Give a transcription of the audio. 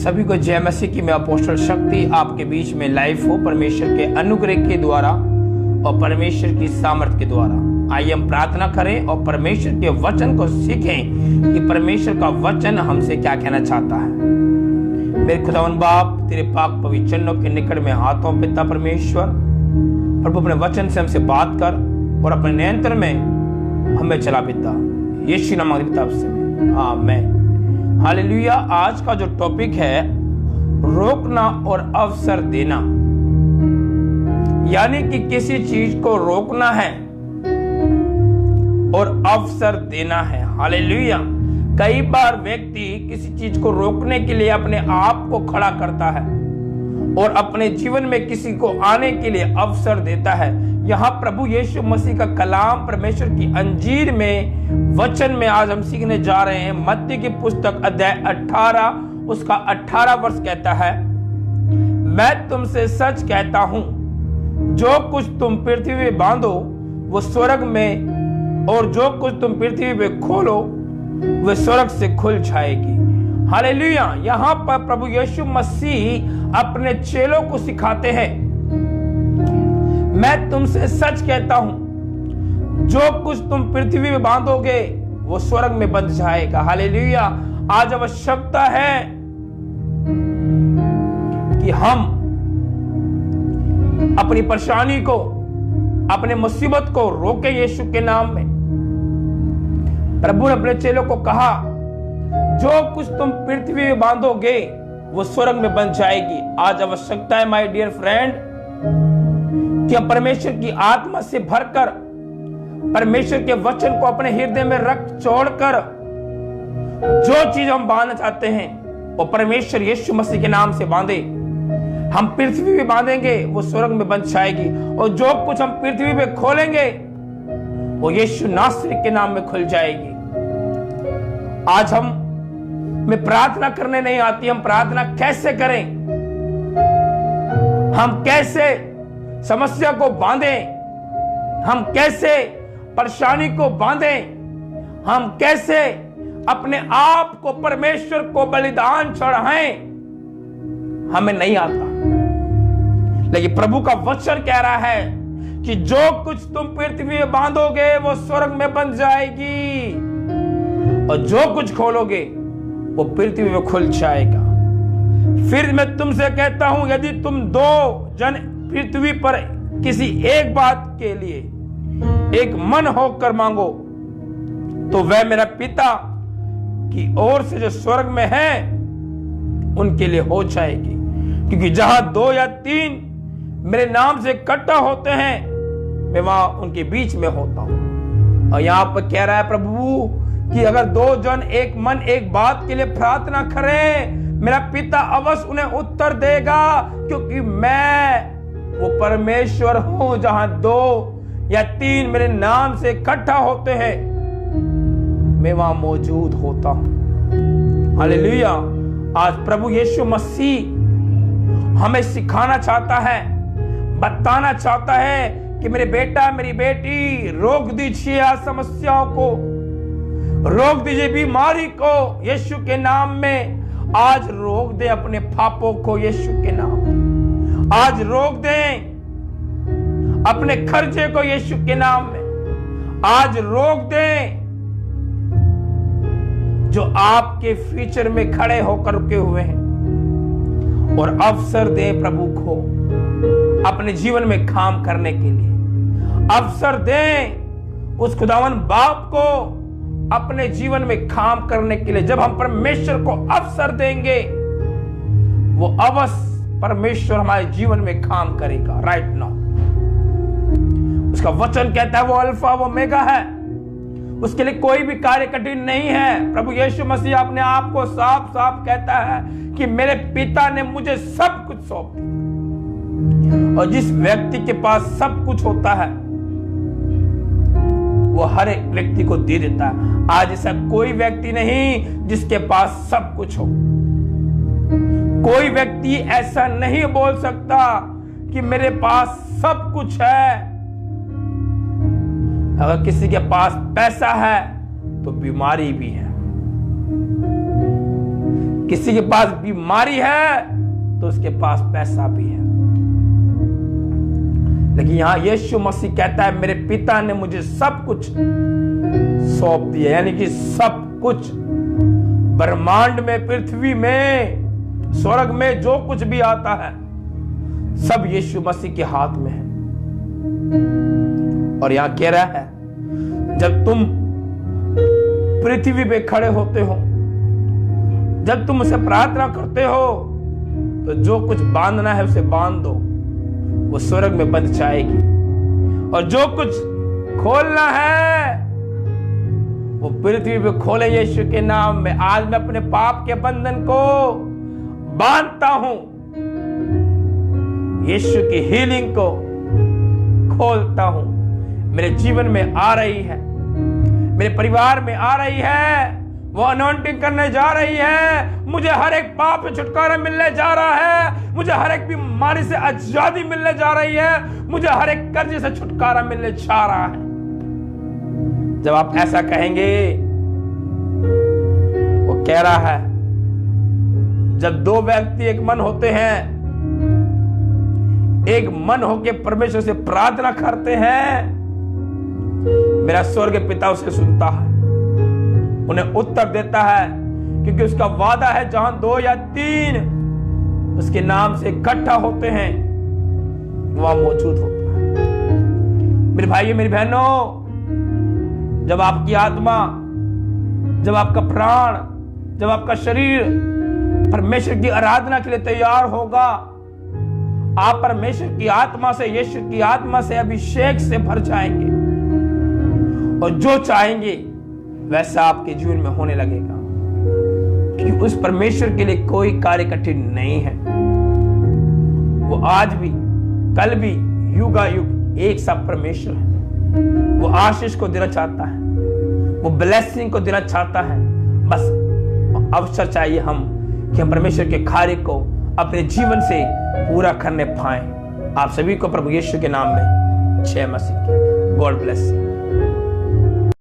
सभी को जय मसीह की। मैं अपोस्टल शक्ति आपके बीच में लाइव हो परमेश्वर के अनुग्रह के द्वारा और परमेश्वर की सामर्थ्य के द्वारा। आइए हम प्रार्थना करें और परमेश्वर के वचन को सीखें कि परमेश्वर का वचन हमसे क्या कहना चाहता है। मेरे खुदावन बाप, तेरे पाक पवित्र चरणों के निकट में हाथों पिता परमेश्वर, प्रभु अपने वचन से हमसे बात कर और अपने नियंत्रण में हमें चला पिता, यीशु नाम से आमीन। हालेलुया। आज का जो टॉपिक है रोकना और अवसर देना, यानी कि किसी चीज को रोकना है और अवसर देना है। हालेलुया। कई बार व्यक्ति किसी चीज को रोकने के लिए अपने आप को खड़ा करता है और अपने जीवन में किसी को आने के लिए अवसर देता है। यहाँ प्रभु यीशु मसीह का कलाम परमेश्वर की अंजीर में वचन में आज हम सीखने जा रहे हैं। मत्ती की पुस्तक अध्याय 18 उसका 18 वर्ष कहता है, मैं तुमसे सच कहता हूं, जो कुछ तुम पृथ्वी में बांधो वो स्वर्ग में, और जो कुछ तुम पृथ्वी पे खोलो वह स्वर्ग से खुल जाएगी। हालेलुया। यहाँ पर प्रभु यीशु मसीह अपने चेलों को सिखाते हैं, मैं तुमसे सच कहता हूं, जो कुछ तुम पृथ्वी में बांधोगे वो स्वर्ग में बंध जाएगा। हालेलुया। आज आवश्यकता है कि हम अपनी परेशानी को, अपने मुसीबत को रोके यीशु के नाम में। प्रभु ने अपने चेलों को कहा, जो कुछ तुम पृथ्वी में बांधोगे वो स्वर्ग में बन जाएगी। आज आवश्यकता है माय डियर फ्रेंड कि हम परमेश्वर की आत्मा से भरकर परमेश्वर के वचन को अपने हृदय में रख छोड़कर जो चीज हम बांधना चाहते हैं वो परमेश्वर यीशु मसीह के नाम से बांधे। हम पृथ्वी में बांधेंगे वो स्वर्ग में बन जाएगी, और जो कुछ हम पृथ्वी पे खोलेंगे वो यीशु नासरी के नाम में खुल जाएगी। आज हम में प्रार्थना करने नहीं आती, हम प्रार्थना कैसे करें, हम कैसे समस्या को बांधें, हम कैसे परेशानी को बांधें, हम कैसे अपने आप को परमेश्वर को बलिदान चढ़ाएं, हमें नहीं आता। लेकिन प्रभु का वचन कह रहा है कि जो कुछ तुम पृथ्वी में बांधोगे वो स्वर्ग में बन जाएगी, और जो कुछ खोलोगे वो पृथ्वी में खुल जाएगा। फिर मैं तुमसे कहता हूं, यदि तुम दो जन पृथ्वी पर किसी एक बात के लिए एक मन होकर मांगो तो वह मेरा पिता की ओर से जो स्वर्ग में है उनके लिए हो जाएगी। क्योंकि जहां 2 या 3 मेरे नाम से इकट्ठा होते हैं मैं वहां उनके बीच में होता हूं। और यहां पर कह रहा है प्रभु कि अगर 2 जन एक मन एक बात के लिए प्रार्थना करें, मेरा पिता अवश्य उन्हें उत्तर देगा, क्योंकि मैं वो परमेश्वर हूं। जहां 2 या 3 मेरे नाम से इकट्ठा होते हैं मैं वहां मौजूद होता हूं। हालेलुया। आज प्रभु यीशु मसीह हमें सिखाना चाहता है, बताना चाहता है कि मेरे बेटा मेरी बेटी, रोक दीजिए आज समस्याओं को, रोक दीजिए बीमारी को यीशु के नाम में। आज रोक दे अपने पापों को यीशु के नाम, आज रोक दें अपने खर्चे को यीशु के नाम में, आज रोक दें जो आपके फ्यूचर में खड़े होकर रुके हुए हैं, और अवसर दें प्रभु को अपने जीवन में काम करने के लिए। अवसर दें उस खुदावन बाप को अपने जीवन में काम करने के लिए। जब हम परमेश्वर को अवसर देंगे वो अवश्य परमेश्वर हमारे जीवन में काम करेगा। राइट नाउ उसका वचन कहता है वो अल्फा वो ओमेगा है, उसके लिए कोई भी कार्य कठिन नहीं है। प्रभु यीशु मसीह अपने आप को साफ साफ कहता है कि मेरे पिता ने मुझे सब कुछ सौंप दिया, और जिस व्यक्ति के पास सब कुछ होता है वो हर एक व्यक्ति को दे देता है। आज ऐसा कोई व्यक्ति नहीं जिसके पास सब कुछ हो। कोई व्यक्ति ऐसा नहीं बोल सकता कि मेरे पास सब कुछ है। अगर किसी के पास पैसा है तो बीमारी भी है, किसी के पास बीमारी है तो उसके पास पैसा भी है, लेकिन यहां यीशु मसीह कहता है मेरे पिता ने मुझे सब कुछ सौंप दिया, यानी कि सब कुछ ब्रह्मांड में, पृथ्वी में, स्वर्ग में जो कुछ भी आता है सब यीशु मसीह के हाथ में है। और यहां कह रहा है जब तुम पृथ्वी पे खड़े होते हो, जब तुम उसे प्रार्थना करते हो, तो जो कुछ बांधना है उसे बांध दो, वो स्वर्ग में बंध जाएगी, और जो कुछ खोलना है वो पृथ्वी पे खोले यीशु के नाम में। आज मैं अपने पाप के बंधन को बांधता हूं, यीशु की हीलिंग को खोलता हूं। मेरे जीवन में आ रही है, मेरे परिवार में आ रही है, वो अनॉइंटिंग करने जा रही है। मुझे हर एक पाप से छुटकारा मिलने जा रहा है, मुझे हर एक बीमारी से आजादी मिलने जा रही है, मुझे हर एक कर्ज से छुटकारा मिलने जा रहा है। जब आप ऐसा कहेंगे, वो कह रहा है जब दो व्यक्ति एक मन होते हैं, एक मन होके परमेश्वर से प्रार्थना करते हैं, मेरा स्वर्ग पिता उसे सुनता है, उन्हें उत्तर देता है, क्योंकि उसका वादा है जहां 2 या 3 उसके नाम से इकट्ठा होते हैं वहां मौजूद होता है। मेरे भाइयों, मेरी बहनों, जब आपकी आत्मा, जब आपका प्राण, जब आपका शरीर परमेश्वर की आराधना के लिए तैयार होगा, आप परमेश्वर की आत्मा से, यीशु की आत्मा से, अभिषेक से भर जाएंगे, और जो चाहेंगे वैसा आपके जीवन में होने लगेगा, क्योंकि उस परमेश्वर के लिए कोई कार्य कठिन नहीं है। वो आज भी, कल भी, युगायुग एक सा परमेश्वर है। वो आशीष को देना चाहता है, वो ब्लेसिंग को देना चाहता है। बस अवसर चाहिए कि हम परमेश्वर के कार्य को अपने जीवन से पूरा करने पाए। आप सभी को प्रभु यीशु के नाम में जय मसीह की। God bless.